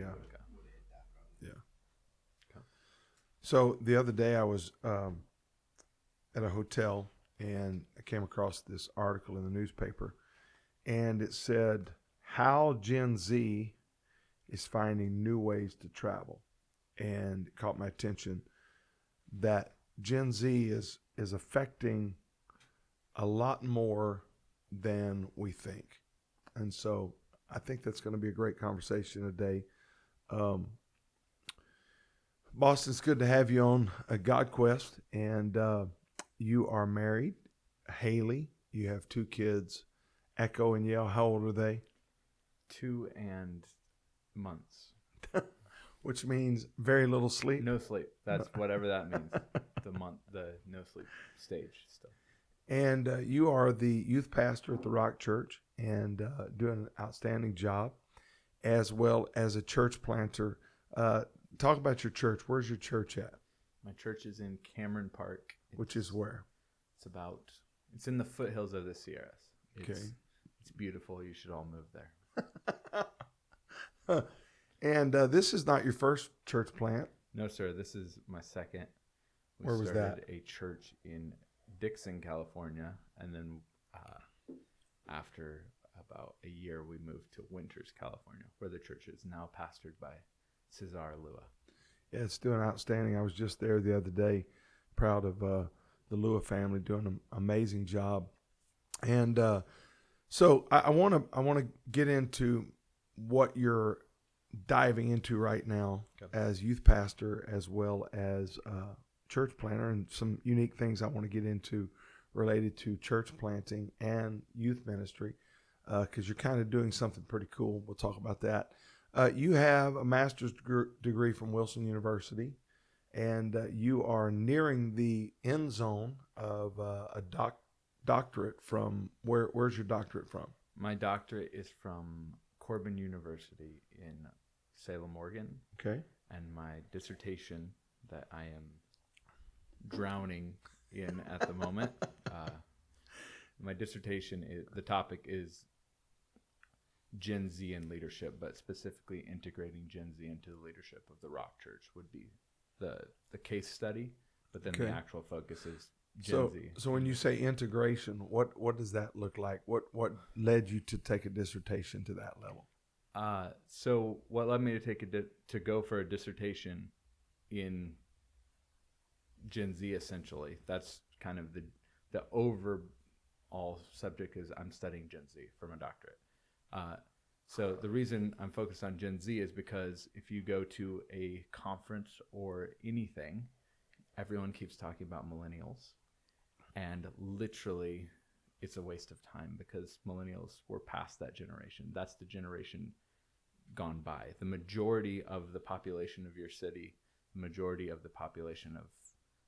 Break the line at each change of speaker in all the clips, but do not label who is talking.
Yeah.
Okay.
Yeah.
Okay.
So the other day I was at a hotel and I came across this article in the newspaper, and it said how Gen Z is finding new ways to travel, and it caught my attention that Gen Z is affecting a lot more than we think, and so I think that's going to be a great conversation today. Um, Boston, it's good to have you on GodQuest, and you are married, Haley. You have two kids, Echo and Yale. How old are they?
2 and months.
Which means very little sleep.
No sleep. That's whatever that means. The no sleep stage still.
And you are the youth pastor at the Rock Church and doing an outstanding job, as well as a church planter. Talk about your church. Where's your church at?
My church is in Cameron Park.
Which is where?
It's in the foothills of the Sierras.
Okay.
It's beautiful. You should all move there.
And this is not your first church plant.
No, sir. This is my second.
Where was that?
We started a church in Dixon, California, and then after about a year, we moved to Winters, California, where the church is now pastored by Cesar Lua.
Yeah, it's doing outstanding. I was just there the other day, proud of the Lua family doing an amazing job. And so I want to get into what you're diving into right now as youth pastor, as well as church planter, and some unique things I want to get into related to church planting and youth ministry, because you're kind of doing something pretty cool. We'll talk about that. You have a master's degree from Wilson University, and you are nearing the end zone of a doctorate from, where's your doctorate from?
My doctorate is from Corban University in Salem, Oregon.
Okay.
And my dissertation that I am drowning in at the moment, my dissertation, the topic is Gen Z and leadership, but specifically integrating Gen Z into the leadership of the Rock Church would be the case study, but then the actual focus is Gen Z.
So when you say integration, what does that look like? What led you to take a dissertation to that level?
So what led me to go for a dissertation in Gen Z, essentially. That's kind of the overall subject is I'm studying Gen Z for my doctorate. So the reason I'm focused on Gen Z is because if you go to a conference or anything, everyone keeps talking about millennials, and literally it's a waste of time because millennials were past that generation. That's the generation gone by. The majority of the population of your city, the majority of the population of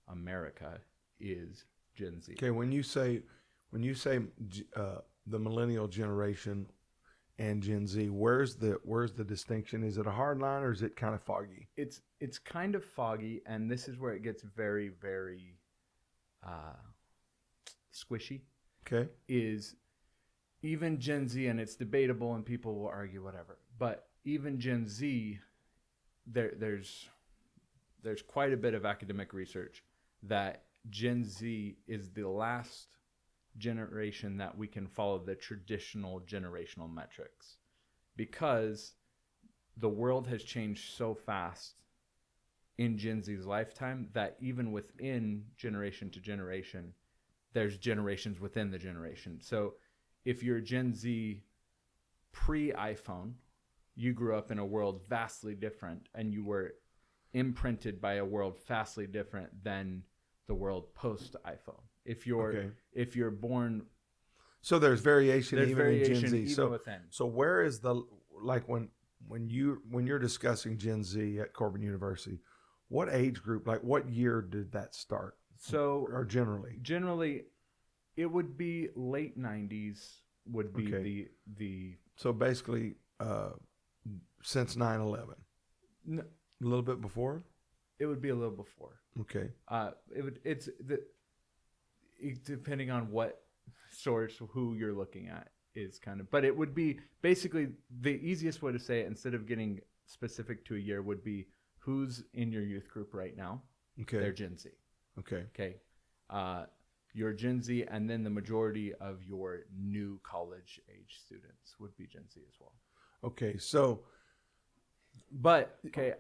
America is Gen Z.
Okay, when you say the millennial generation and Gen Z, where's the distinction? Is it a hard line or is it kind of foggy?
It's kind of foggy, and this is where it gets very, very squishy.
Okay.
Is even Gen Z, and it's debatable and people will argue whatever, but even Gen Z, there's quite a bit of academic research that Gen Z is the last generation that we can follow the traditional generational metrics, because the world has changed so fast in Gen Z's lifetime that even within generation to generation, there's generations within the generation. So if you're Gen Z pre-iPhone, you grew up in a world vastly different, and you were imprinted by a world vastly different than the world post-iPhone. If you're born,
so there's variation
in
Gen Z.
Even within.
So where is when you're discussing Gen Z at Corban University, what age group, like what year did that start?
So
or
generally, it would be late 90s would be the. So
basically, since 9/11.
No,
a little bit before.
It would be a little before.
Okay.
Depending on what source, who you're looking at is kind of, but it would be basically the easiest way to say it, instead of getting specific to a year would be who's in your youth group right now.
Okay.
They're Gen Z.
Okay.
Okay. You're Gen Z, and then the majority of your new college age students would be Gen Z as well.
Okay. So,
but okay,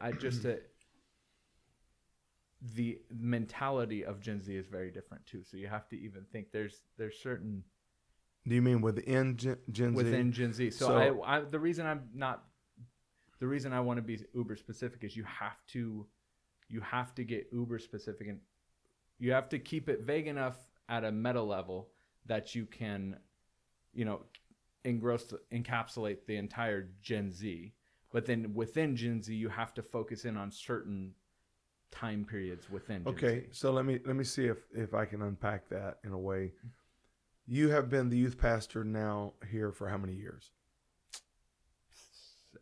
the mentality of Gen Z is very different too. So you have to even think there's certain.
Do you mean within Gen Z?
Within Gen Z. So the reason I want to be uber specific is you have to get uber specific, and you have to keep it vague enough at a meta level that you can, encapsulate the entire Gen Z. But then within Gen Z, you have to focus in on certain time periods within Gen
Okay,
Z.
so let me see if I can unpack that in a way. You have been the youth pastor now here for how many years?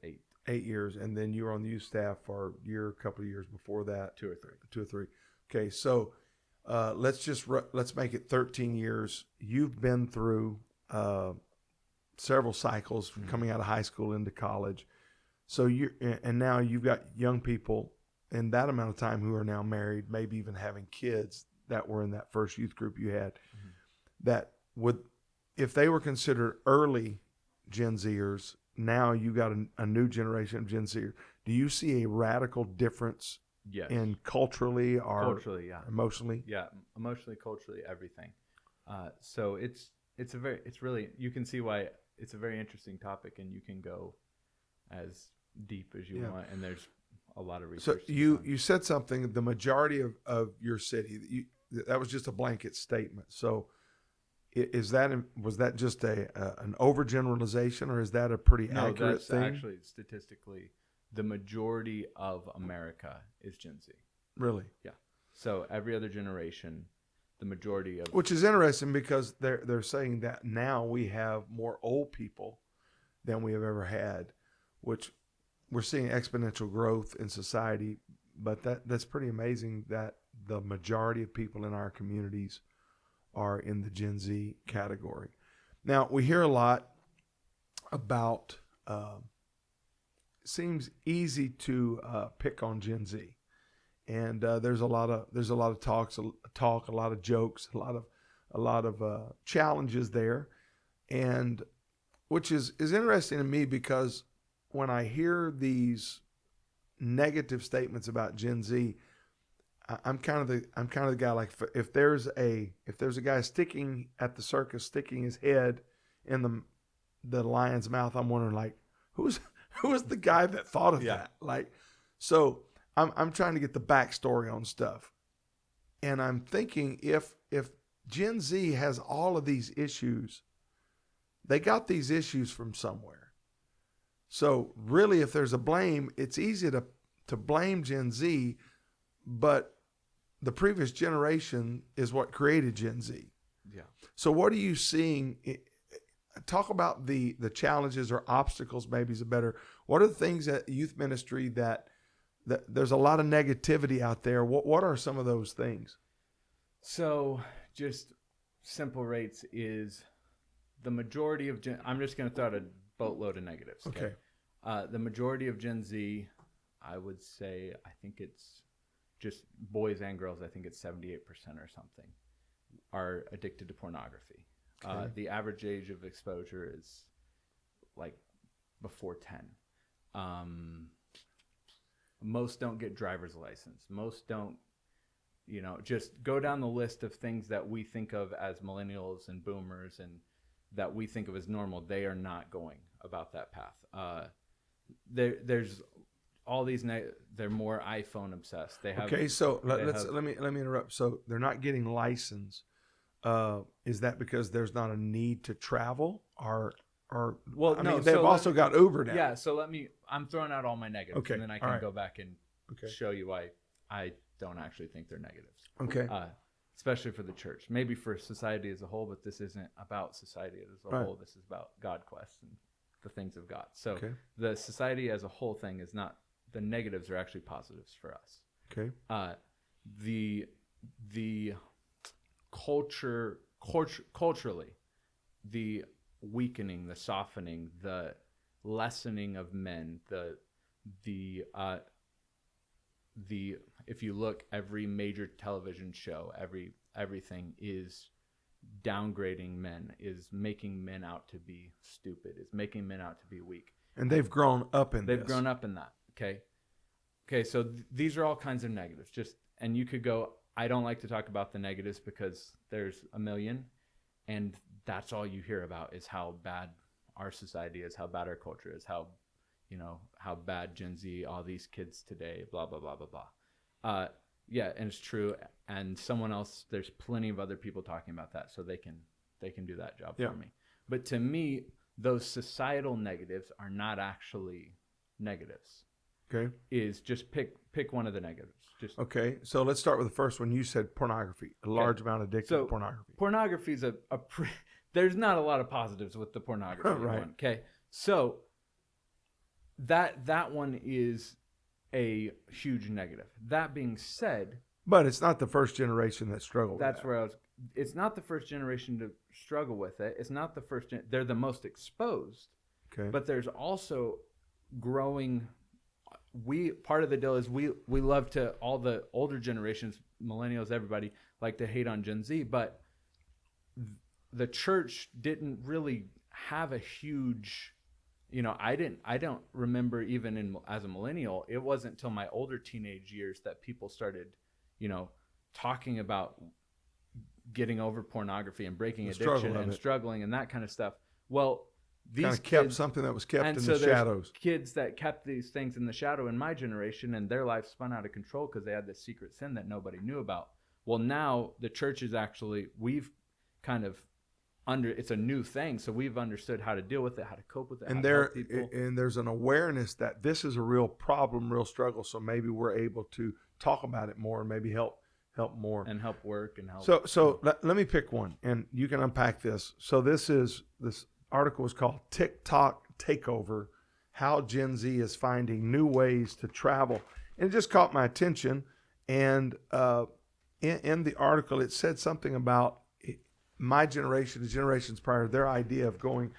8.
8 years, and then you were on the youth staff for a year, a couple of years before that.
2 or 3.
2 or 3. Okay, so let's make it 13 years. You've been through several cycles from coming out of high school into college. So and now you've got young people in that amount of time who are now married, maybe even having kids that were in that first youth group you had. That would, if they were considered early Gen Zers, now you got a new generation of Gen Zers. Do you see a radical difference in culturally or emotionally?
Yeah, emotionally, culturally, everything. So it's really, you can see why it's a very interesting topic, and you can go as deep as you want, and there's a lot of research.
So you said something, the majority of your city, that was just a blanket statement. So was that just an overgeneralization, or is that a pretty accurate thing? No, that's
actually statistically the majority of America is Gen Z.
Really?
Yeah. So every other generation, the majority of,
which is interesting because they're saying that now we have more old people than we have ever had, which we're seeing exponential growth in society. But that's pretty amazing that the majority of people in our communities are in the Gen Z category. Now, we hear a lot about, seems easy to pick on Gen Z. And there's a lot of talk, a lot of jokes, a lot of challenges there. And which is interesting to me, because when I hear these negative statements about Gen Z, I'm kind of the guy, like, if there's a guy sticking at the circus, sticking his head in the lion's mouth, I'm wondering, like, who was the guy that thought of that? Like, so I'm trying to get the backstory on stuff, and I'm thinking if Gen Z has all of these issues, they got these issues from somewhere. So really, if there's a blame, it's easy to blame Gen Z, but the previous generation is what created Gen Z.
Yeah.
So what are you seeing? Talk about the challenges or obstacles, maybe is a better. What are the things at youth ministry that there's a lot of negativity out there? What are some of those things?
So just simple rates is the majority of I'm just going to throw out a boatload of negatives.
Okay.
The majority of Gen Z, I would say, I think it's just boys and girls, I think it's 78% or something, are addicted to pornography. Okay. The average age of exposure is like before 10. Most don't get driver's license. Most don't, just go down the list of things that we think of as millennials and boomers and that we think of as normal. They are not going about that path. There's all these, they're more iPhone obsessed. They have. Okay,
so let me interrupt. So they're not getting licensed. Is that because there's not a need to travel, or well, I mean, they've also got Uber now.
Yeah, so I'm throwing out all my negatives, and then I can go back and show you why I don't actually think they're negatives.
Okay.
Especially for the church, maybe for society as a whole, but this isn't about society as a whole. This is about GodQuest and the things of God. So the society as a whole thing is not, the negatives are actually positives for us.
Okay.
The culturally, the weakening, the softening, the lessening of men, if you look, every major television show, everything is downgrading men, is making men out to be stupid, is making men out to be weak.
And they've grown up in
They've grown up in that. Okay, so these are all kinds of negatives. And you could go, I don't like to talk about the negatives because there's a million, and that's all you hear about is how bad our society is, how bad our culture is, how bad Gen Z, all these kids today, blah, blah, blah, blah, blah. Yeah, and it's true. And someone else, there's plenty of other people talking about that, so they can do that job for me. But to me, those societal negatives are not actually negatives.
Okay.
Is just pick one of the negatives.
Okay, so let's start with the first one. You said pornography, a large amount addicted to pornography.
Pornography is there's not a lot of positives with the pornography
right.
one. Okay, so that one is a huge negative. That being said,
but it's not the first generation that struggled with
that's where it's not the first generation to struggle with it. It's not the first. They're the most exposed.
Okay,
but there's also growing. Part of the deal is we love to, all the older generations, millennials, everybody like to hate on Gen Z, but the church didn't really have a huge, I don't remember even as a millennial, it wasn't until my older teenage years that people started, talking about getting over pornography and breaking addiction and struggling and that kind of stuff. Well, these
kind of kept something that was kept in the shadows.
Kids that kept these things in the shadow in my generation, and their life spun out of control because they had this secret sin that nobody knew about. Well, now the church is we've kind of it's a new thing, so we've understood how to deal with it, how to cope with it,
and there's an awareness that this is a real problem, real struggle. So maybe we're able to talk about it more and maybe help more
and help work and help.
So let me pick one, and you can unpack this. So this article is called TikTok Takeover, How Gen Z is Finding New Ways to Travel. And it just caught my attention. And in the article, it said something about my generation, the generations prior, their idea of going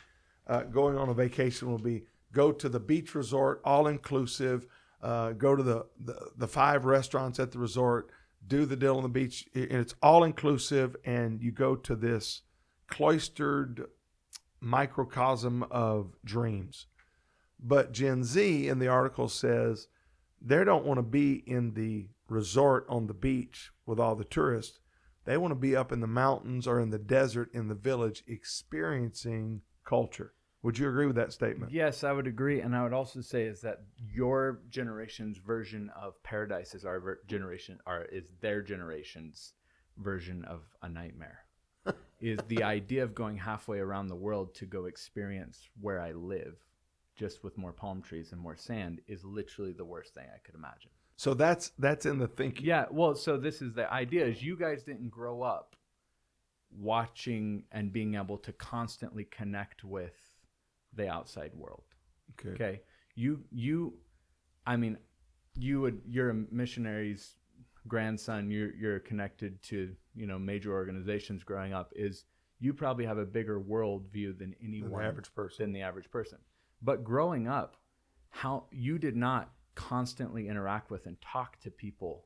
on a vacation will be go to the beach resort, all-inclusive, go to the 5 restaurants at the resort, do the deal on the beach. And it's all-inclusive, and you go to this cloistered microcosm of dreams. But Gen Z in the article says they don't want to be in the resort on the beach with all the tourists. They want to be up in the mountains or in the desert, in the village, experiencing culture. Would you agree with that statement?
Yes, I would agree. And I would also say is that your generation's version of paradise is is their generation's version of a nightmare. Is the idea of going halfway around the world to go experience where I live, just with more palm trees and more sand, is literally the worst thing I could imagine.
So that's in the thinking.
Yeah, well, so this is the idea: is you guys didn't grow up watching and being able to constantly connect with the outside world. Okay. You're a missionary's grandson, you're connected to major organizations growing up, is you probably have a bigger world view than anyone, than the average person. But growing up, how you did not constantly interact with and talk to people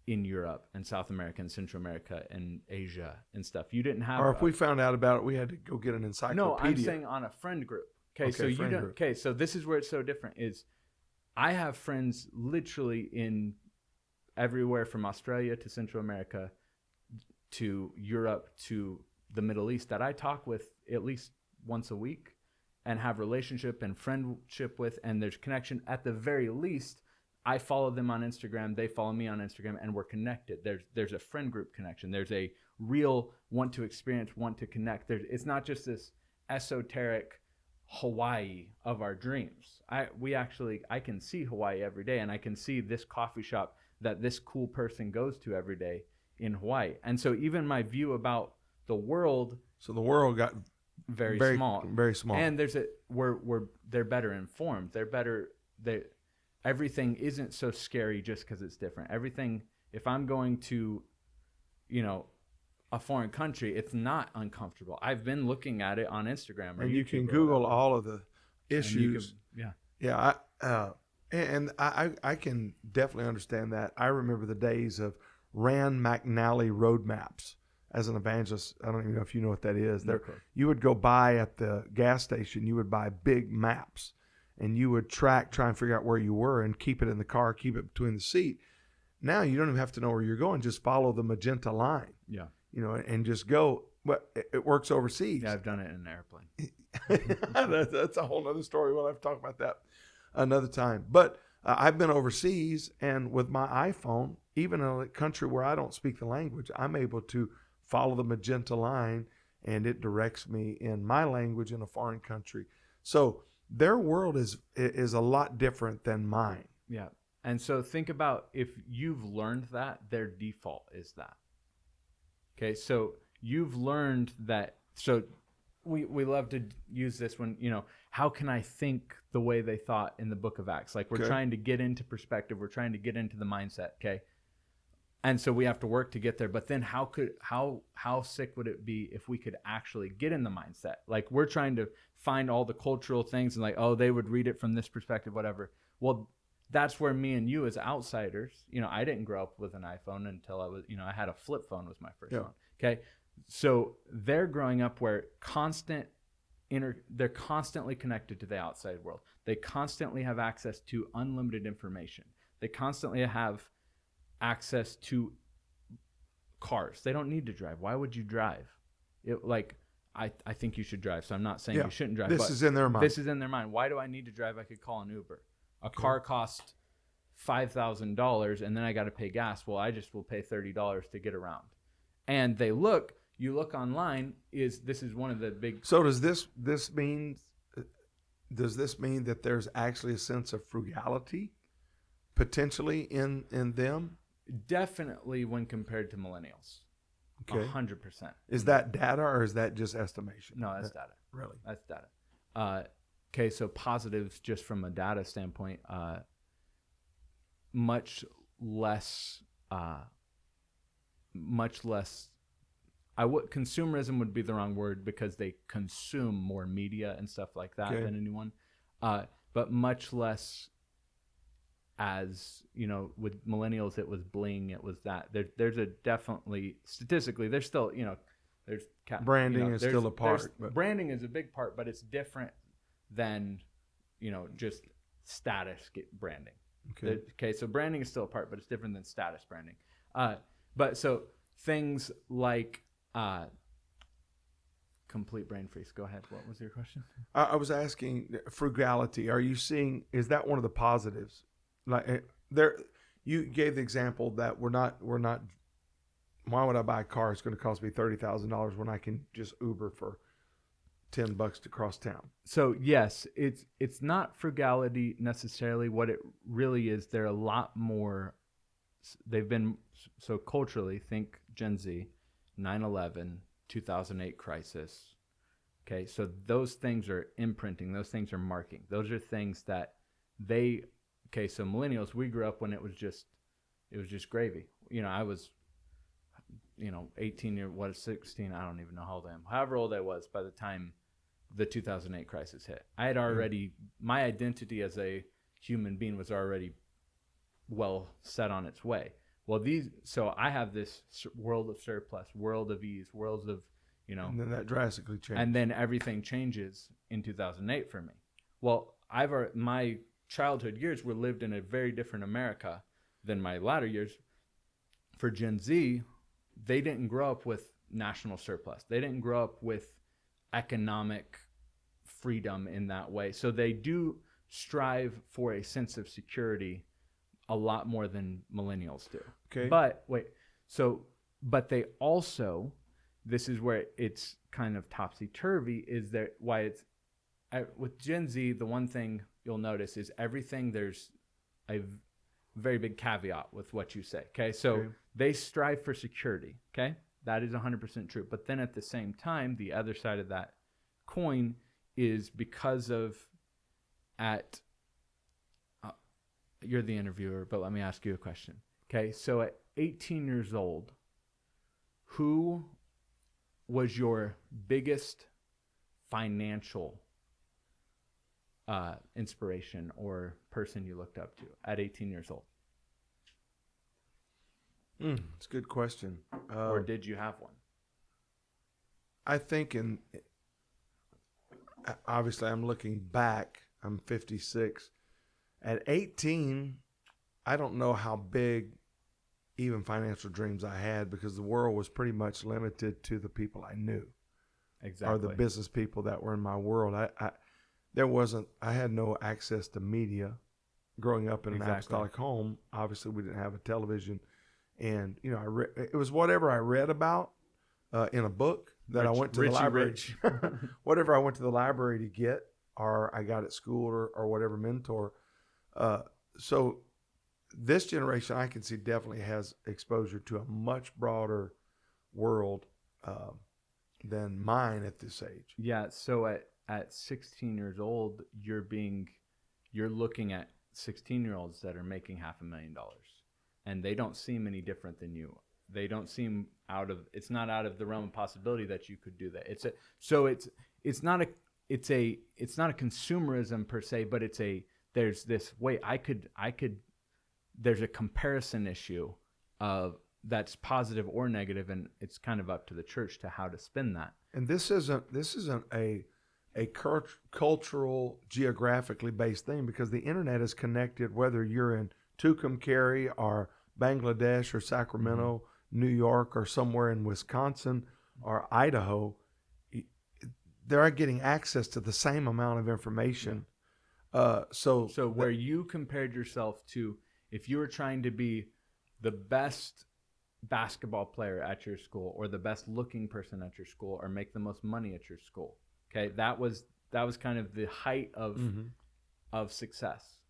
in Europe and South America and Central America and Asia and stuff. You didn't have,
or if we found out about it, we had to go get an encyclopedia.
No, I'm saying on a friend group. Okay, so you don't. Group. Okay, so this is where it's so different. Is I have friends literally in everywhere from Australia to Central America to Europe to the Middle East that I talk with at least once a week and have relationship and friendship with, and there's connection. At the very least, I follow them on Instagram, they follow me on Instagram, and we're connected. There's a friend group connection. There's a real want to experience, want to connect. It's not just this esoteric Hawaii of our dreams. I can see Hawaii every day, and I can see this coffee shop that this cool person goes to every day in Hawaii. And so even my view about the world,
so the world got
very small. And they're better informed. Everything isn't so scary just because it's different. Everything, if I'm going to, a foreign country, it's not uncomfortable. I've been looking at it on Instagram.
And you can Google all of the issues.
Yeah.
Yeah. And I can definitely understand that. I remember the days of Rand McNally road maps as an evangelist. I don't even know if you know what that is. There, you would go by at the gas station, you would buy big maps, and you would try and figure out where you were and keep it in the car, keep it between the seat. Now you don't even have to know where you're going. Just follow the magenta line.
Yeah.
And just go. But it works overseas.
Yeah, I've done it in an airplane.
That's a whole other story. We'll have to talk about that another time. But I've been overseas, and with my iPhone, even in a country where I don't speak the language, I'm able to follow the magenta line, and it directs me in my language in a foreign country. So their world is a lot different than mine.
Yeah. And so think about if you've learned that, their default is that. Okay, so you've learned that. So we love to use this when, how can I think the way they thought in the book of Acts? Like we're trying to get into perspective. We're trying to get into the mindset, okay? And so we have to work to get there. But then how sick would it be if we could actually get in the mindset? Like we're trying to find all the cultural things and like, oh, they would read it from this perspective, whatever. Well, that's where me and you as outsiders, I didn't grow up with an iPhone until I was, I had a flip phone was my first one. Okay. So they're growing up where they're constantly connected to the outside world. They constantly have access to unlimited information. They constantly have access to cars. They don't need to drive. Why would you drive? I think you should drive. So I'm not saying you shouldn't drive.
This is in their mind.
This is in their mind. Why do I need to drive? I could call an Uber. A car costs $5,000 and then I got to pay gas. Well, I just will pay $30 to get around. And you look online, this is one of the big.
So does this mean that there's actually a sense of frugality potentially in them?
Definitely when compared to millennials.
Okay.
100%.
Is that data or is that just estimation?
No, that's data.
Really?
That's data. Okay, so positives just from a data standpoint, much less. Consumerism would be the wrong word because they consume more media and stuff like that than anyone, but much less. As with millennials, it was bling. It was that. There's a definitely statistically, there's still there's
branding is still a part.
But branding is a big part, but it's different than just status branding. Okay, so branding is still a part, but it's different than status branding. But so things like complete brain freeze. Go ahead. What was your question?
I was asking frugality. Are you seeing? Is that one of the positives? Like you gave the example that we're not. Why would I buy a car? It's going to cost me $30,000 when I can just Uber for $10 to cross town.
So yes, it's not frugality necessarily. What it really is, they're a lot more. They've been so culturally. Think Gen Z, 9/11, 2008 crisis. Okay, so those things are imprinting. Those things are marking. Those are things that they. Okay, so millennials, we grew up when it was just gravy. I was, 18 or 16. I don't even know how old I am. However old I was by the time the 2008 crisis hit. I had already, my identity as a human being was already well set on its way. Well, so I have this world of surplus, world of ease, worlds of,
And then that drastically changed.
And then everything changes in 2008 for me. Well, my childhood years were lived in a very different America than my latter years. For Gen Z, they didn't grow up with national surplus. They didn't grow up with economic freedom in that way. So they do strive for a sense of security a lot more than millennials do.
Okay.
But they also, this is where it's kind of topsy-turvy, is that why it's, with Gen Z, the one thing you'll notice is everything, there's a very big caveat with what you say. Okay. So they strive for security. Okay. That is 100% true. But then at the same time, the other side of that coin is because of you're the interviewer, but let me ask you a question. Okay. So at 18 years old, who was your biggest financial inspiration or person you looked up to at 18 years old?
It's a good question.
Or did you have one?
I think obviously I'm looking back. I'm 56. At 18, I don't know how big even financial dreams I had, because the world was pretty much limited to the people I knew.
Exactly.
Or the business people that were in my world. I had no access to media growing up in an apostolic home. Obviously, we didn't have a television, and it was whatever I read about in a book that I went to the library. Whatever I went to the library to get, or I got at school, or whatever mentor. So this generation, I can see, definitely has exposure to a much broader world than mine at this age.
Yeah. So at 16 years old, you're looking at 16-year-olds that are making $500,000, and they don't seem any different than you. They don't seem it's not out of the realm of possibility that you could do that. It's not a consumerism per se, but there's this way there's a comparison issue of that's positive or negative, and it's kind of up to the church to how to spin that.
And this isn't a cultural, geographically based thing, because the internet is connected whether you're in Tucumcari or Bangladesh or Sacramento, New York, or somewhere in Wisconsin or Idaho. They're getting access to the same amount of information. So
where you compared yourself to, if you were trying to be the best basketball player at your school, or the best looking person at your school, or make the most money at your school, okay, that was kind of the height of success.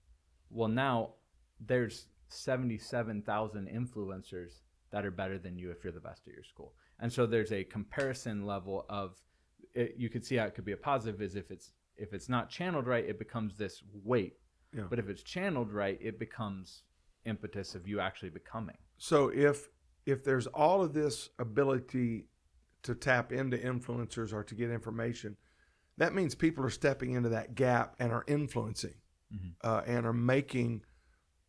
Well, now there's 77,000 influencers that are better than you if you're the best at your school, and so there's a comparison level of it. You could see how it could be a positive is if it's not channeled right, it becomes this weight. Yeah. But if it's channeled right, it becomes impetus of you actually becoming.
So if there's all of this ability to tap into influencers or to get information, that means people are stepping into that gap and are influencing and are making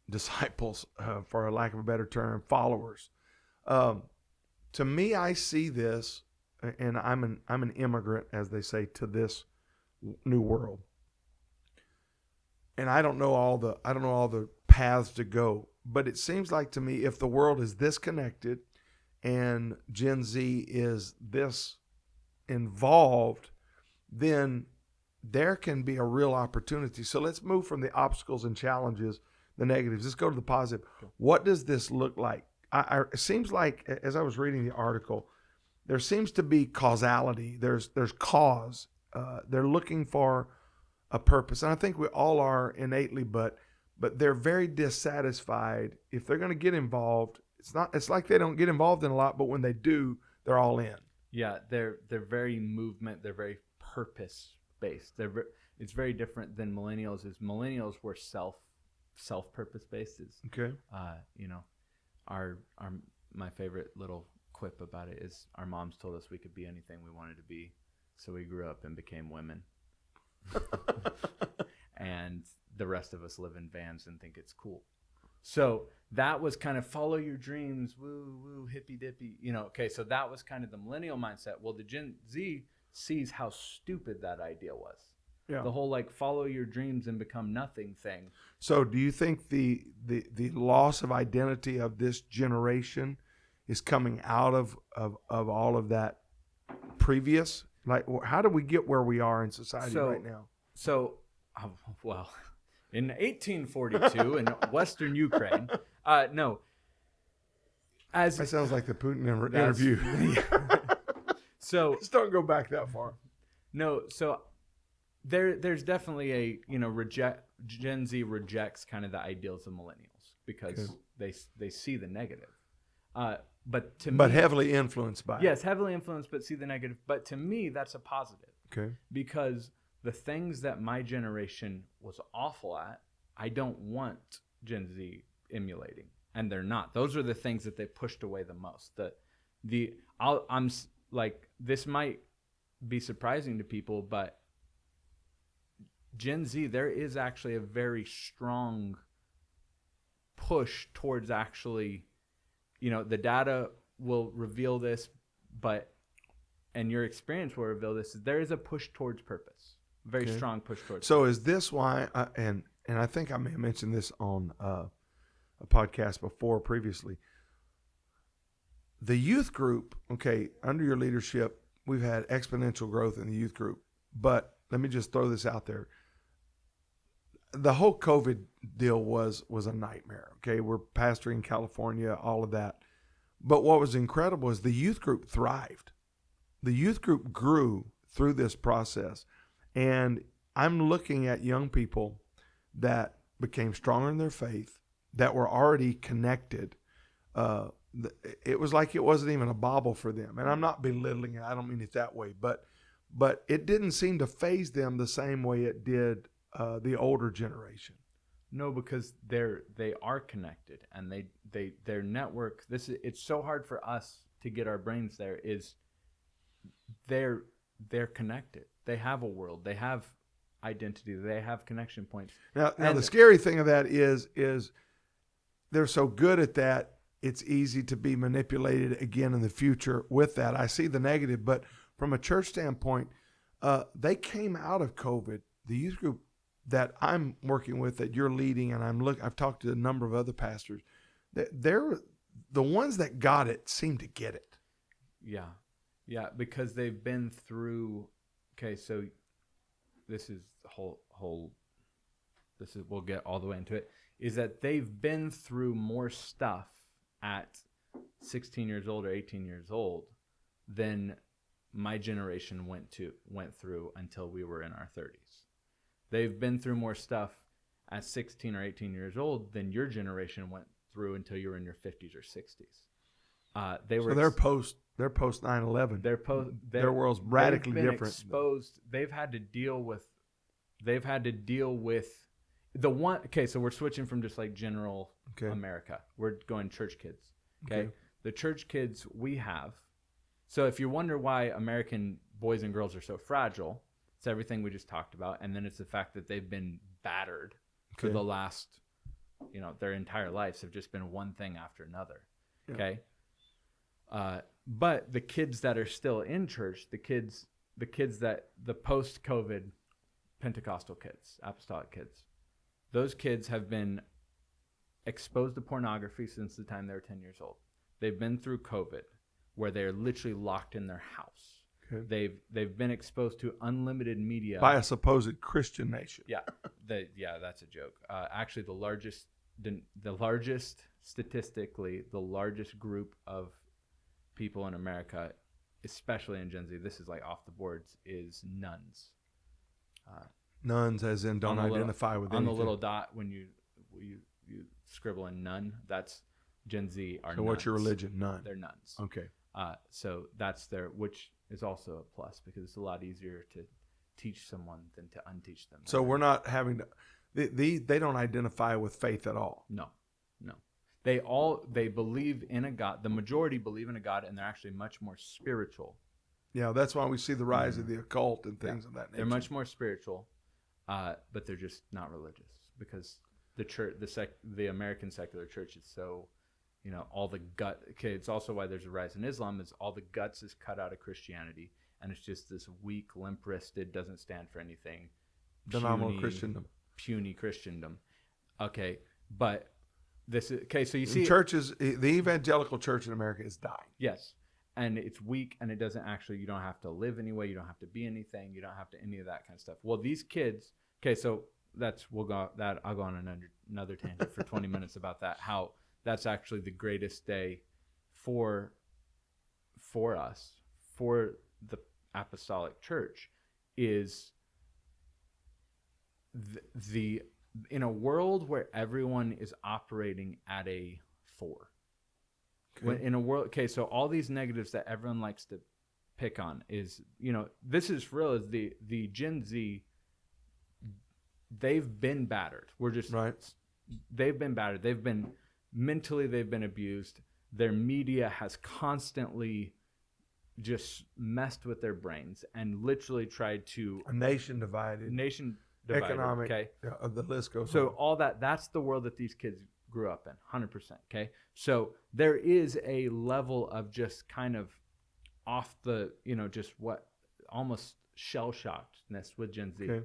disciples, for lack of a better term, followers. To me, I see this, and I'm an immigrant, as they say, to this new world, and I don't know all the paths to go. But it seems like to me, if the world is this connected and Gen Z is this involved, then there can be a real opportunity. So let's move from the obstacles and challenges, the negatives. Let's go to the positive. What does this look like? It seems like, as I was reading the article, there seems to be causality. There's cause. They're looking for a purpose. And I think we all are innately, but they're very dissatisfied. If they're going to get involved, it's like they don't get involved in a lot, but when they do, they're all in.
Yeah, they're very movement, they're very purpose based. It's very different than millennials. Millennials were self purpose based.
Okay.
My favorite little quip about it is our moms told us we could be anything we wanted to be, so we grew up and became women. And the rest of us live in vans and think it's cool. So that was kind of follow your dreams, woo, woo, hippy dippy, okay. So that was kind of the millennial mindset. Well, the Gen Z sees how stupid that idea was. Yeah. The whole follow your dreams and become nothing thing.
So do you think the loss of identity of this generation is coming out of all of that previous? How do we get where we are in society right now?
So, well, in 1842 in Western Ukraine, no.
That sounds like the Putin interview.
So
just don't go back that far.
No, so there's definitely a Gen Z rejects kind of the ideals of millennials because they see the negative. But
heavily influenced by it.
Yes, heavily influenced, but see the negative. But to me, that's a positive.
Okay.
Because the things that my generation was awful at, I don't want Gen Z emulating, and they're not. Those are the things that they pushed away the most. This might be surprising to people, but Gen Z, there is actually a very strong push towards actually, the data will reveal this, and your experience will reveal this. There is a push towards purpose, very strong push towards.
So is this why? And I think I may have mentioned this on a podcast previously. The youth group, under your leadership, we've had exponential growth in the youth group. But let me just throw this out there. The whole COVID deal was a nightmare. We're pastoring in California, all of that. But what was incredible is the youth group thrived. The youth group grew through this process. And I'm looking at young people that became stronger in their faith, that were already connected. It was like it wasn't even a bobble for them. And I'm not belittling it. I don't mean it that way. But it didn't seem to faze them the same way it did the older generation.
No, because they are connected, and their network. It's so hard for us to get our brains there. Is they're connected. They have a world. They have identity. They have connection points.
Now the scary thing of that is they're so good at that. It's easy to be manipulated again in the future with that. I see the negative, but from a church standpoint, they came out of COVID. The youth group that I'm working with, that you're leading, and I've talked to a number of other pastors. They're the ones that got it seem to get it.
Yeah, because they've been through. Okay, so this is the whole. This is, we'll get all the way into it. Is that they've been through more stuff at 16 years old or 18 years old than my generation went through until we were in our 30s. They've been through more stuff at 16 or 18 years old than your generation went through until you were in your 50s or 60s.
They're post 9/11. Their world's radically different.
Exposed. They've had to deal with the one. Okay, so we're switching from just like general America. We're going church kids. Okay, the church kids we have. So if you wonder why American boys and girls are so fragile, it's everything we just talked about, and then it's the fact that they've been battered for the last, their entire lives have just been one thing after another. Yeah. Okay. But the kids that are still in church, the kids that the post-COVID Pentecostal kids, apostolic kids, those kids have been exposed to pornography since the time they were 10 years old. They've been through COVID, where they're literally locked in their house. Okay. They've been exposed to unlimited media
by a supposed Christian nation.
Yeah, that's a joke. Actually, statistically, the largest group of people in America, especially in Gen Z, this is like off the boards, is nuns.
Nuns, as in don't identify with anything.
On the little dot when you scribble in nun, that's Gen Z are nuns.
So what's your religion? Nun.
They're nuns.
Okay.
So that's which is also a plus, because it's a lot easier to teach someone than to unteach them.
So we're not having to. They don't identify with faith at all.
No. They believe in a God. The majority believe in a God, and they're actually much more spiritual.
Yeah, that's why we see the rise of the occult and things of that nature.
They're much more spiritual, but they're just not religious, because the church, the American secular church is so, all the gut. Okay, it's also why there's a rise in Islam. Is all the guts is cut out of Christianity, and it's just this weak, limp-wristed, doesn't stand for anything, puny Christendom. Okay, but this is okay. So you see,
churches, the evangelical church in America is dying.
Yes. And it's weak, and it doesn't actually, you don't have to live anyway. You don't have to be anything. You don't have to any of that kind of stuff. Well, these kids, okay, so I'll go on another tangent for 20 minutes about that, how that's actually the greatest day for us, for the Apostolic Church, is the in a world where everyone is operating at a 4. When in a world, so all these negatives that everyone likes to pick on is, this is for real, is the Gen Z, they've been battered. We're just,
right.
They've been battered. They've been abused. Their media has constantly just messed with their brains and literally tried to.
A nation divided.
divided.
economic.
Okay,
The list goes
so
on.
all that's the world that these kids grew up in, 100%. Okay, so there is a level of just kind of off the, just what almost shell shockedness with Gen Z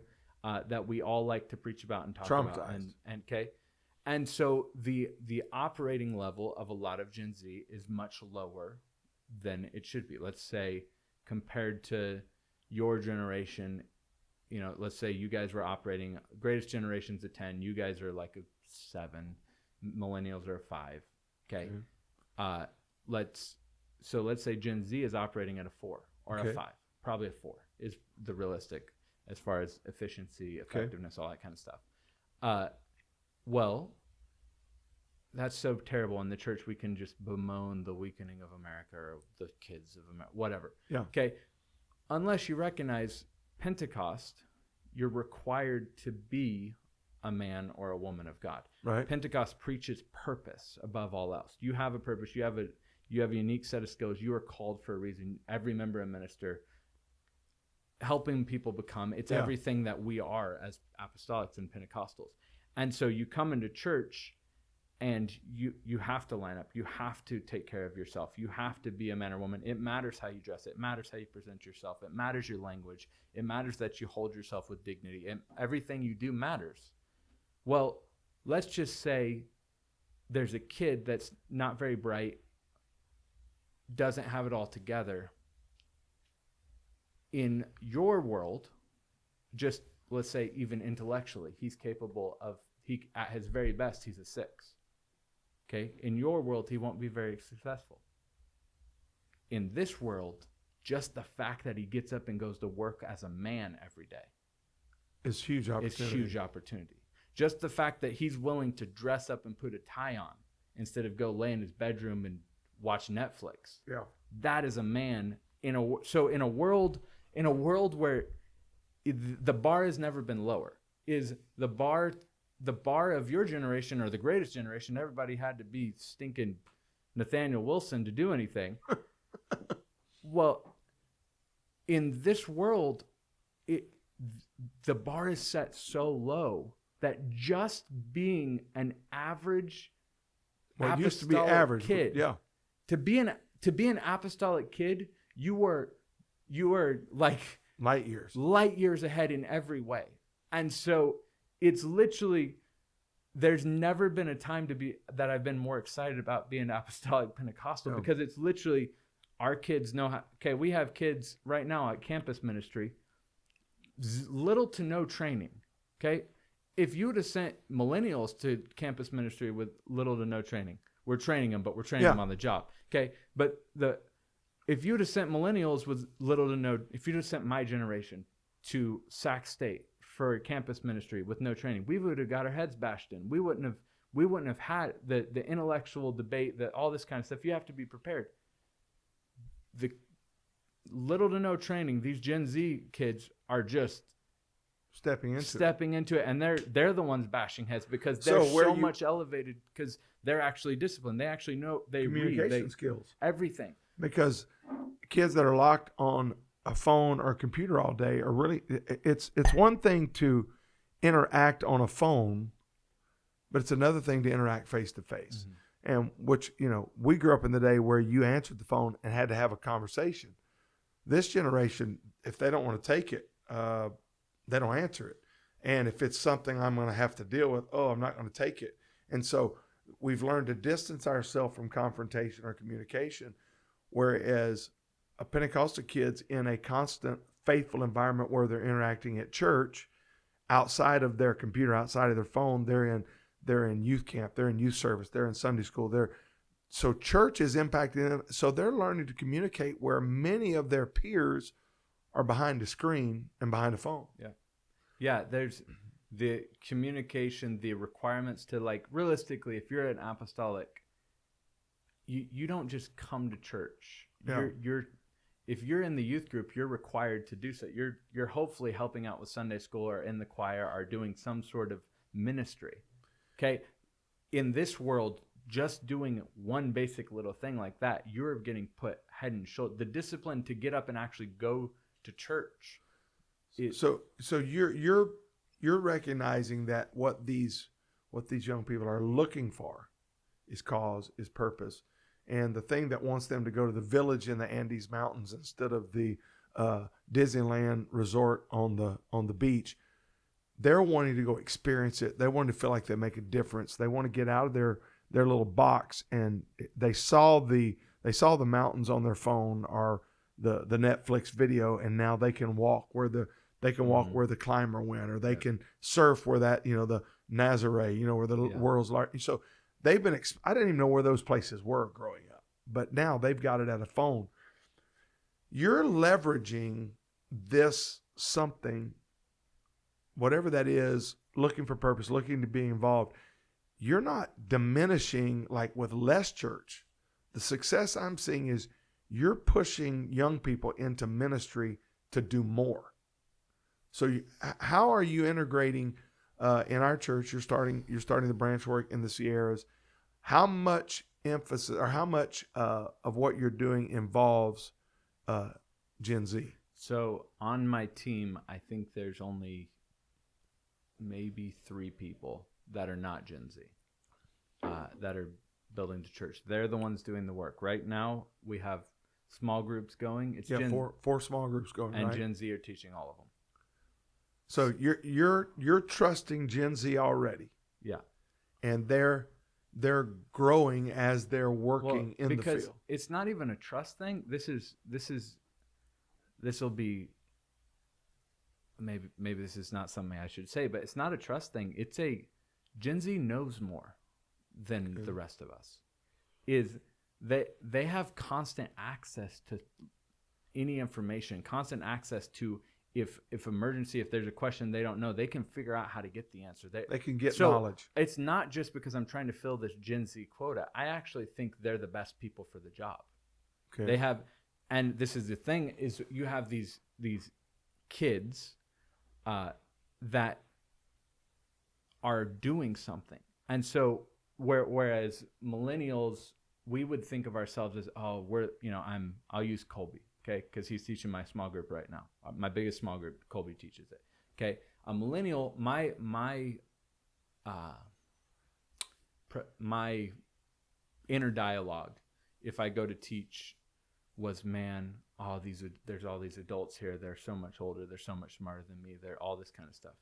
that we all like to preach about and talk about, and okay. And so the operating level of a lot of Gen Z is much lower than it should be. Let's say compared to your generation, let's say you guys were operating, greatest generation's a 10, you guys are like a 7, millennials are a 5. Okay. Let's say Gen Z is operating at a 4 or a 5. Probably a 4 is the realistic as far as efficiency, effectiveness, all that kind of stuff. Well, that's so terrible. In the church, we can just bemoan the weakening of America or the kids of America, whatever.
Yeah.
Okay. Unless you recognize Pentecost, you're required to be a man or a woman of God.
Right.
Pentecost preaches purpose above all else. You have a purpose. You have a unique set of skills. You are called for a reason. Every member and minister helping people become. It's everything that we are as apostolics and Pentecostals. And so you come into church and you have to line up. You have to take care of yourself. You have to be a man or woman. It matters how you dress. It matters how you present yourself. It matters your language. It matters that you hold yourself with dignity. And everything you do matters. Well, let's just say there's a kid that's not very bright, doesn't have it all together. In your world, just let's say even intellectually, he's capable of, at his very best, he's a 6. Okay? In your world, he won't be very successful. In this world, just the fact that he gets up and goes to work as a man every day
is huge opportunity.
It's huge opportunity. Just the fact that he's willing to dress up and put a tie on instead of go lay in his bedroom and watch Netflix.
Yeah.
That is a man in a world where the bar has never been lower. Is the bar of your generation or the greatest generation? Everybody had to be stinking Nathaniel Wilson to do anything. Well, in this world, the bar is set so low that just being an average
it used to be average
kid,
yeah,
to be an apostolic kid, you were like
light years
ahead in every way. And so it's literally, there's never been a time that I've been more excited about being apostolic Pentecostal, because it's literally, our kids know how. Okay, we have kids right now at campus ministry, little to no training. Okay, if you would have sent millennials to campus ministry with little to no training, we're training them, but we're training them on the job. Okay, but if you would have sent millennials with little to no, if you'd have sent my generation to Sac State for campus ministry with no training, we would have got our heads bashed in. We wouldn't have had the intellectual debate, all this kind of stuff. You have to be prepared. The little to no training, these Gen Z kids are just
stepping into it,
and they're the ones bashing heads because they're so much elevated, because they're actually disciplined. They actually know, they
communication skills,
everything.
Because kids that are locked on a phone or a computer all day are really, it's one thing to interact on a phone, but it's another thing to interact face to face. And which, we grew up in the day where you answered the phone and had to have a conversation. This generation, if they don't want to take it, they don't answer it. And if it's something I'm going to have to deal with, I'm not going to take it. And so we've learned to distance ourselves from confrontation or communication, whereas a Pentecostal kid's in a constant, faithful environment where they're interacting at church, outside of their computer, outside of their phone. They're in youth camp, they're in youth service, they're in Sunday school. So church is impacting them. So they're learning to communicate where many of their peers are behind a screen and behind a phone.
Yeah. There's the communication, the requirements to, like, realistically, if you're an apostolic, you don't just come to church. If you're in the youth group, you're required to do so. You're hopefully helping out with Sunday school or in the choir or doing some sort of ministry. Okay, in this world, just doing one basic little thing like that, you're getting put head and shoulder. The discipline to get up and actually go to church.
So you're you're recognizing that what these young people are looking for is cause, is purpose. And the thing that wants them to go to the village in the Andes Mountains instead of the Disneyland resort on the beach, they're wanting to go experience it. They want to feel like they make a difference. They want to get out of their little box. And they saw the mountains on their phone or the Netflix video, and now they can walk where the climber went, or they can surf where that, the Nazare, where the world's largest. So they've been, I didn't even know where those places were growing up, but now they've got it at a phone. You're leveraging this something, whatever that is, looking for purpose, looking to be involved. You're not diminishing like with less church. The success I'm seeing is you're pushing young people into ministry to do more. So how are you integrating in our church? You're starting the branch work in the Sierras. How much emphasis or how much of what you're doing involves Gen Z?
So on my team, I think there's only maybe 3 people that are not Gen Z that are building the church. They're the ones doing the work. Right now, we have small groups going. It's
four small groups going,
and
right?
Gen Z are teaching all of them.
So you're trusting Gen Z already.
Yeah.
And they're growing as they're working in the field.
Because it's not even a trust thing. This will be maybe this is not something I should say, but it's not a trust thing. It's a Gen Z knows more than the rest of us. They have constant access to any information, constant access to if there's a question they don't know, they can figure out how to get the answer.
They can get knowledge.
It's not just because I'm trying to fill this Gen Z quota. I actually think they're the best people for the job.
Okay.
They have, and this is the thing, is you have these kids that are doing something. And so whereas millennials, we would think of ourselves as, I'll use Colby. Okay, because he's teaching my small group right now. My biggest small group, Colby teaches it. Okay, a millennial, my inner dialogue, if I go to teach, was, man, there's all these adults here. They're so much older. They're so much smarter than me. They're all this kind of stuff.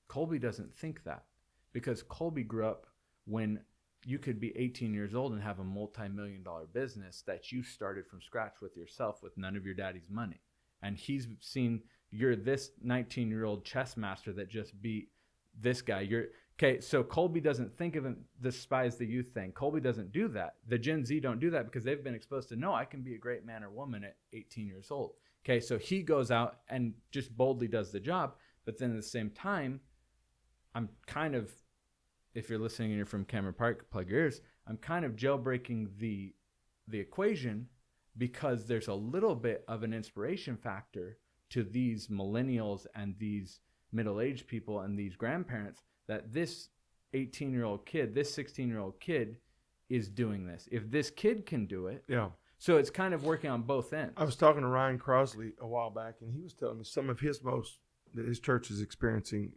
Colby doesn't think that, because Colby grew up when you could be 18 years old and have a multi-million-dollar business that you started from scratch with yourself with none of your daddy's money. And he's seen you're this 19-year-old chess master that just beat this guy. Okay, so Colby doesn't think of him, despise the youth thing. Colby doesn't do that. The Gen Z don't do that because they've been exposed to, no, I can be a great man or woman at 18 years old. Okay, so he goes out and just boldly does the job. But then at the same time, I'm kind of, if you're listening and you're from Cameron Park, plug your ears. I'm kind of jailbreaking the equation, because there's a little bit of an inspiration factor to these millennials and these middle-aged people and these grandparents, that this 18-year-old kid, this 16-year-old kid is doing this. If this kid can do it.
Yeah.
So it's kind of working on both ends.
I was talking to Ryan Crosley a while back, and he was telling me some of his church is experiencing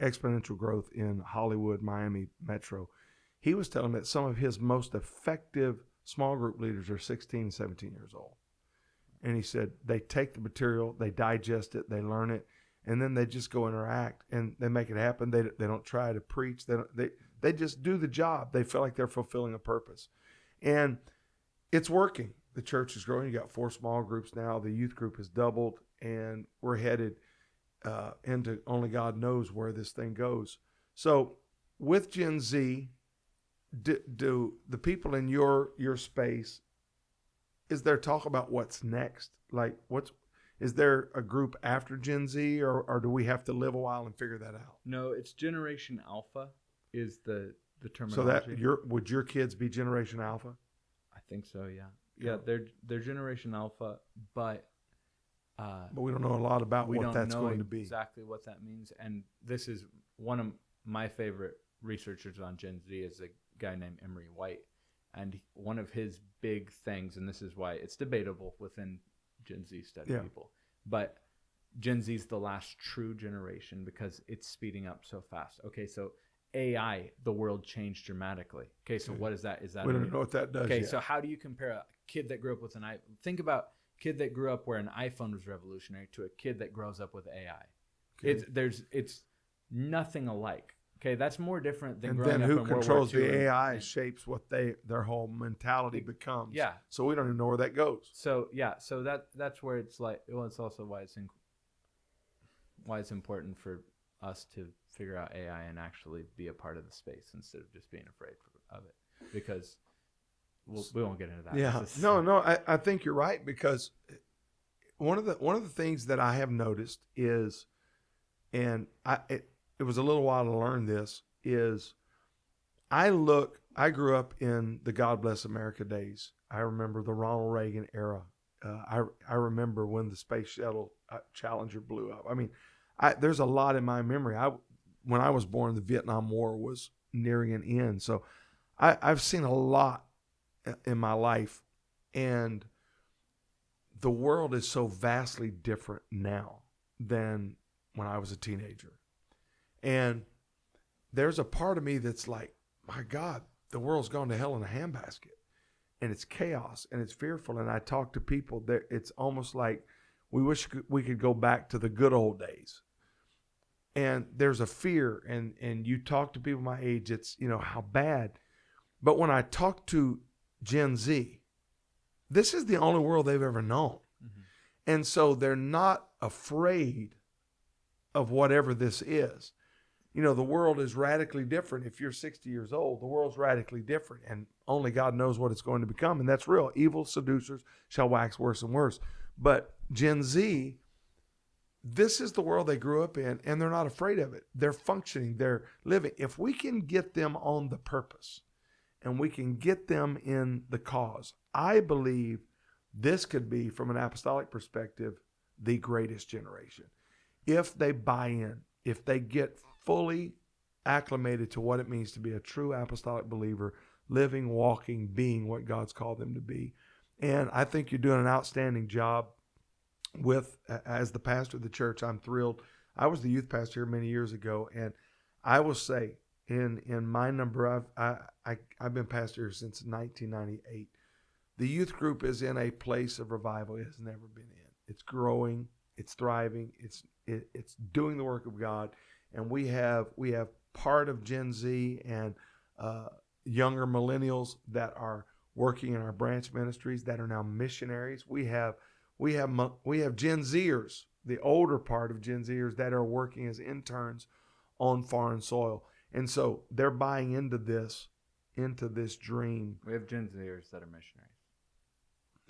exponential growth in Hollywood, Miami metro. He was telling me that some of his most effective small group leaders are 16, 17 years old. And he said they take the material, they digest it, they learn it, and then they just go interact and they make it happen. They don't try to preach. They just do the job. They feel like they're fulfilling a purpose. And it's working. The church is growing. You got 4 small groups now. The youth group has doubled, and we're headed into only God knows where this thing goes. So with Gen Z, do the people in your space, is there talk about what's next? Like is there a group after Gen Z, or do we have to live a while and figure that out?
No, it's Generation Alpha is the terminology.
So that would your kids be Generation Alpha?
I think so, yeah. Yeah, they're Generation Alpha, but
we don't know a lot about what that's going to be.
Exactly what that means. And this is one of my favorite researchers on Gen Z is a guy named Emery White. And one of his big things, and this is why it's debatable within Gen Z study people, but Gen Z is the last true generation because it's speeding up so fast. Okay, so AI, the world changed dramatically. Okay, so what is that? Is that
We don't know what that does
okay?
yet.
So how do you compare a kid that grew up with an iPhone? Think about a kid that grew up where an iPhone was revolutionary to a kid that grows up with AI.
Okay.
It's nothing alike. Okay, that's more different than
And
growing
then
up
who
in World War
controls
II
the AI
and
shapes what their whole mentality becomes.
yeah.
So we don't even know where that goes.
So yeah, so that's where it's like. Well, it's also why it's important for us to figure out AI and actually be a part of the space instead of just being afraid of it, because we won't get into that.
Yeah, I think you're right, because one of the things that I have noticed is, and it was a little while to learn this, is I grew up in the God Bless America days. I remember the Ronald Reagan era. I remember when the space shuttle Challenger blew up. I mean, there's a lot in my memory. When I was born, the Vietnam War was nearing an end. So I've seen a lot in my life, and the world is so vastly different now than when I was a teenager. And there's a part of me that's like, my God, the world's gone to hell in a handbasket, and it's chaos and it's fearful. And I talk to people that it's almost like we wish we could go back to the good old days. And there's a fear, and you talk to people my age, it's, how bad. But when I talk to Gen Z, this is the only world they've ever known. Mm-hmm. And so they're not afraid of whatever this is. The world is radically different. If you're 60 years old, the world's radically different, and only God knows what it's going to become. And that's real. Evil seducers shall wax worse and worse. But Gen Z, this is the world they grew up in, and they're not afraid of it. They're functioning. They're living. If we can get them on the purpose and we can get them in the cause, I believe this could be, from an apostolic perspective, the greatest generation. If they buy in, if they get fully acclimated to what it means to be a true apostolic believer, living, walking, being what God's called them to be. And I think you're doing an outstanding job as the pastor of the church. I'm thrilled. I was the youth pastor here many years ago, and I will say, in my number, I've been pastor here since 1998. The youth group is in a place of revival it has never been in. It's growing, it's thriving, it's doing the work of God, and we have part of Gen Z and younger millennials that are working in our branch ministries that are now missionaries. We have Gen Zers, the older part of Gen Zers, that are working as interns on foreign soil. And so they're buying into this dream.
We have Gen Zers that are missionaries.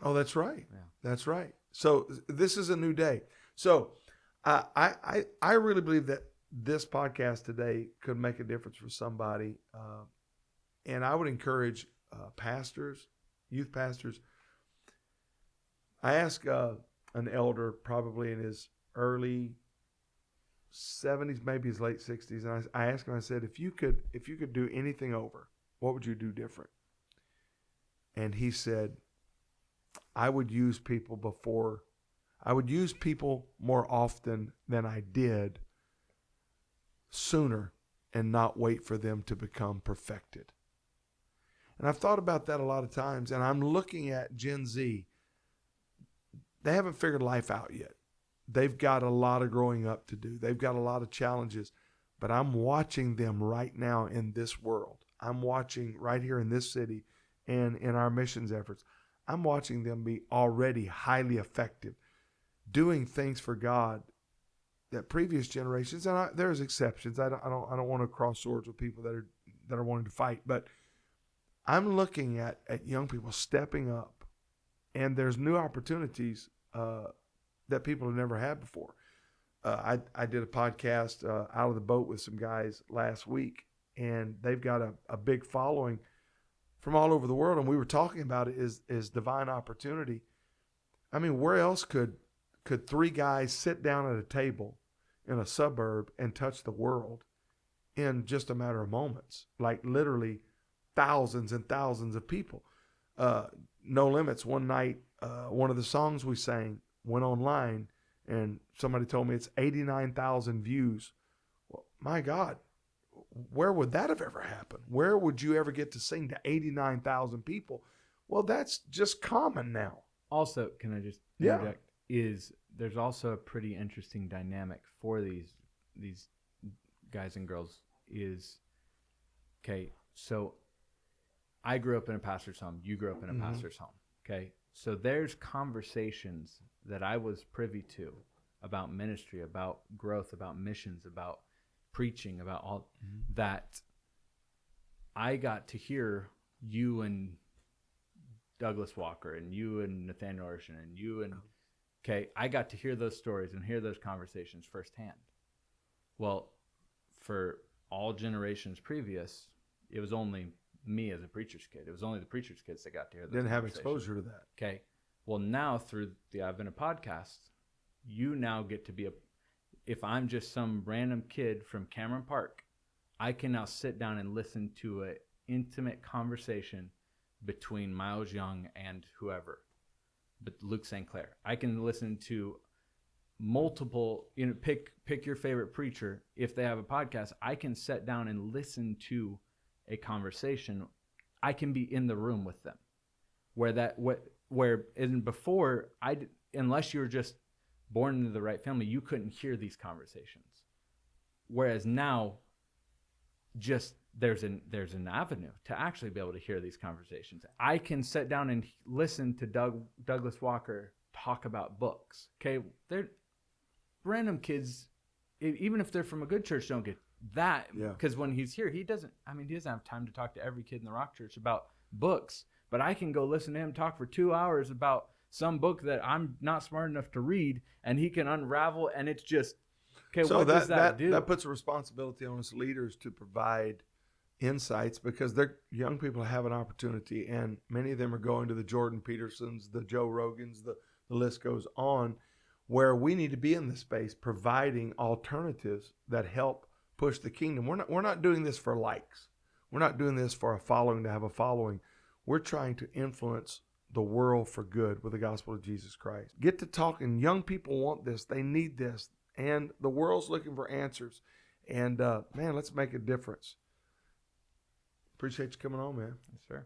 Oh, that's right.
Yeah.
That's right. So this is a new day. So I really believe that this podcast today could make a difference for somebody. And I would encourage pastors, youth pastors. I asked an elder, probably in his early 70s, maybe his late 60s, and I asked him, I said, if you could do anything over, what would you do different? And he said, I would use people more often than I did, sooner, and not wait for them to become perfected. And I've thought about that a lot of times, and I'm looking at Gen Z. They haven't figured life out yet. They've got a lot of growing up to do. They've got a lot of challenges, but I'm watching them right now in this world. I'm watching right here in this city and in our missions efforts. I'm watching them be already highly effective, doing things for God that previous generations, and there's exceptions. I don't want to cross swords with people that are wanting to fight, but I'm looking at young people stepping up, and there's new opportunities that people have never had before. I did a podcast out of the boat with some guys last week, and they've got a big following from all over the world, and we were talking about it is divine opportunity. I mean, where else could three guys sit down at a table in a suburb and touch the world in just a matter of moments? Like literally thousands and thousands of people. No Limits, one night, one of the songs we sang went online, and somebody told me it's 89,000 views. Well, my God, where would that have ever happened? Where would you ever get to sing to 89,000 people? Well, that's just common now.
Also, can I just interject? There's also a pretty interesting dynamic for these guys and girls is, okay, so I grew up in a pastor's home. You grew up in a pastor's home. Okay. So there's conversations that I was privy to about ministry, about growth, about missions, about preaching, about all that I got to hear you and Douglas Walker and you and Nathaniel Urshan and you and, okay, I got to hear those stories and hear those conversations firsthand. Well, for all generations previous, it was only me as a preacher's kid. It was only the preacher's kids that got to hear those.
Didn't have exposure to that.
Okay. Well, now through the advent of podcasts, you now get to be if I'm just some random kid from Cameron Park, I can now sit down and listen to an intimate conversation between Myles Young and whoever, but Luke St. Clair. I can listen to multiple, pick your favorite preacher. If they have a podcast, I can sit down and listen to a conversation. I can be in the room with them, where before unless you were just born into the right family, you couldn't hear these conversations. Whereas now, just there's an avenue to actually be able to hear these conversations. I can sit down and listen to Douglas Walker talk about books. Okay, they're random kids, even if they're from a good church, don't get that, because when he's here, he doesn't have time to talk to every kid in the Rock Church about books, but I can go listen to him talk for 2 hours about some book that I'm not smart enough to read, and he can unravel, and it's just, okay, so what does that do?
That puts a responsibility on us leaders to provide insights, because their young people have an opportunity, and many of them are going to the Jordan Petersons, the Joe Rogans, the list goes on, where we need to be in the space providing alternatives that help push the kingdom. We're not doing this for likes. We're not doing this for a following to have a following. We're trying to influence the world for good with the gospel of Jesus Christ. Get to talking. Young people want this. They need this. And the world's looking for answers. And man, let's make a difference. Appreciate you coming on, man.
Yes, sir.